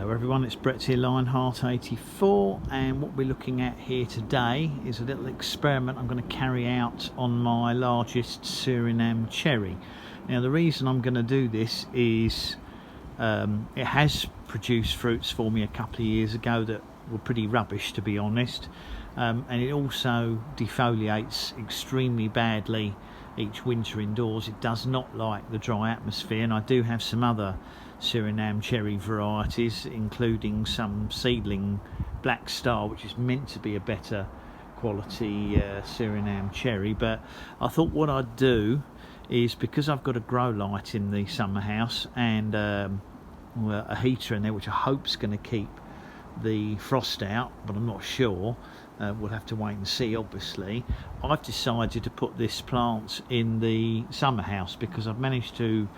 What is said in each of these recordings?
Hello everyone, it's Brett here, Lionheart84, and what we're looking at here today is a little experiment I'm going to carry out on my largest Surinam Cherry. Now the reason I'm going to do this is it has produced fruits for me a couple of years ago that were pretty rubbish, to be honest, and it also defoliates extremely badly each winter indoors. It does not like the dry atmosphere, and I do have some other Surinam Cherry varieties, including some seedling Black Star, which is meant to be a better quality Surinam Cherry. But I thought what I'd do is, because I've got a grow light in the summer house and a heater in there, which I hope's going to keep the frost out, but I'm not sure. We'll have to wait and see, obviously. I've decided to put this plant in the summer house because I've managed to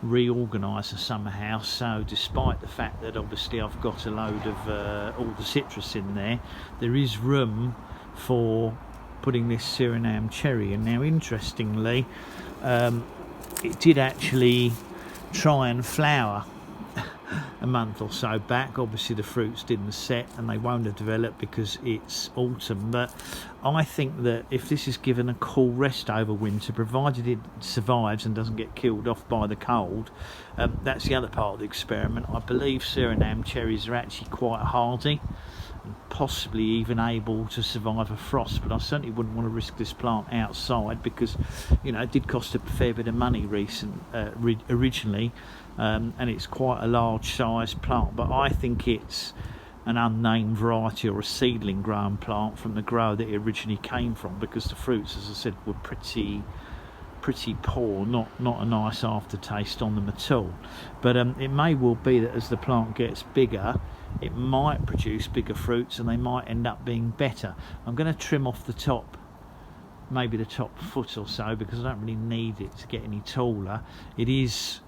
reorganise the summer house. So despite the fact that obviously I've got a load of all the citrus in there, there is room for putting this Surinam Cherry in. Now interestingly, it did actually try and flower a month or so back. Obviously the fruits didn't set and they won't have developed because it's autumn, but I think that if this is given a cool rest over winter, provided it survives and doesn't get killed off by the cold, that's the other part of the experiment. I believe Surinam cherries are actually quite hardy and possibly even able to survive a frost, but I certainly wouldn't want to risk this plant outside because, you know, it did cost a fair bit of money originally, and it's quite a large sized plant. But I think it's an unnamed variety or a seedling grown plant from the grower that it originally came from, because the fruits, as I said, were pretty poor, not a nice aftertaste on them at all. But it may well be that as the plant gets bigger, it might produce bigger fruits and they might end up being better. I'm going to trim off the top, maybe the top foot or so, because I don't really need it to get any taller. It is,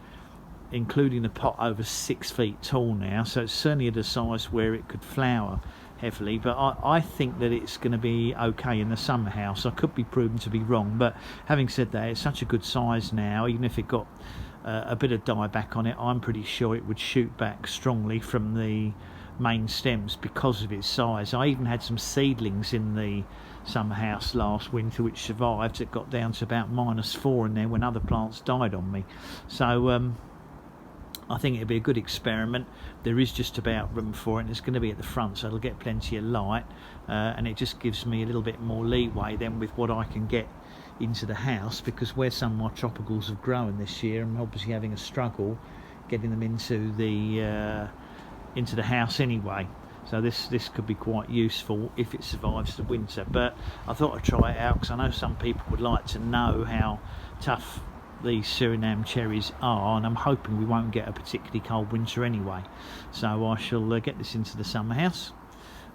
including the pot, over 6 feet tall now, so it's certainly at a size where it could flower heavily. But I think that it's going to be okay in the summer house. I could be proven to be wrong, but having said that, it's such a good size now. Even if it got a bit of dieback on it, I'm pretty sure it would shoot back strongly from the main stems because of its size. I even had some seedlings in the summer house last winter which survived. It got down to about -4 in there when other plants died on me. So I think it'll be a good experiment. There is just about room for it, and it's going to be at the front, so it'll get plenty of light, and it just gives me a little bit more leeway then with what I can get into the house, because where some of my tropicals have grown this year, I'm obviously having a struggle getting them into the house anyway. So this could be quite useful if it survives the winter. But I thought I'd try it out because I know some people would like to know how tough these Surinam cherries are, and I'm hoping we won't get a particularly cold winter anyway. So I shall get this into the summer house,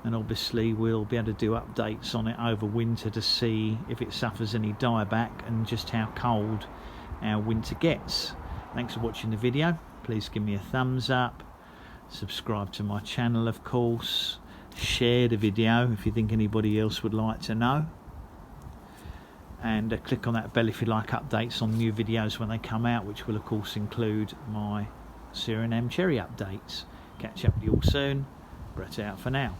and obviously we'll be able to do updates on it over winter to see if it suffers any dieback and just how cold our winter gets. Thanks for watching the video. Please give me a thumbs up, subscribe to my channel of course, share the video if you think anybody else would like to know, and click on that bell if you like updates on new videos when they come out, which will of course include my Surinam Cherry updates. Catch up with you all soon. Brett out for now.